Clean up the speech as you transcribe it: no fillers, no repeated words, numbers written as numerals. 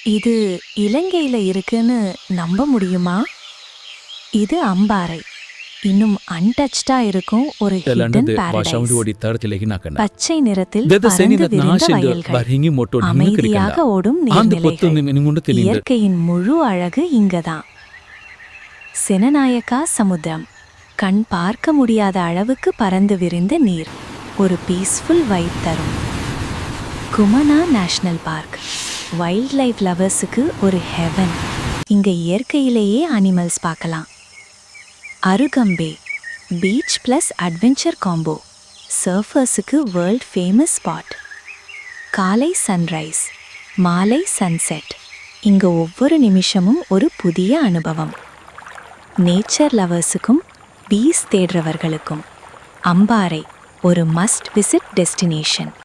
இது இலங்கையில இருக்குன்னு நம்ப முடியுமா? இது அம்பாறை. இன்னும் அன்டச்டா இருக்கும் ஒரு ஹிடன் பாரடைஸ். பச்சை நிறத்தில் பறந்து விரிந்த வயல்கள், அமைதியாக ஓடும் நீர்நிலைகள். இயற்கையின் முழு அழகு இங்கதான். செனநாயக்கா சமுத்திரம், கண் பார்க்க முடியாத அளவுக்கு பறந்து விரிந்த நீர், ஒரு பீஸ்ஃபுல் வைப் தரும். Kumana national park, wild life லவர்ஸுக்கு ஒரு ஹெவன். இங்க இயற்கையிலேயே அனிமல்ஸ் பார்க்கலாம். Arugam Bay, beach plus adventure combo, சர்ஃபர்ஸுக்கு வேர்ல்ட் ஃபேமஸ் ஸ்பாட். காலை சன்ரைஸ், மாலை சன்செட், இங்க ஒவ்வொரு நிமிஷமும் ஒரு புதிய அனுபவம். நேச்சர் லவர்ஸுக்கும் பீஸ் தேடுறவர்களுக்கும் அம்பாறை ஒரு மஸ்ட் விசிட் டெஸ்டினேஷன்.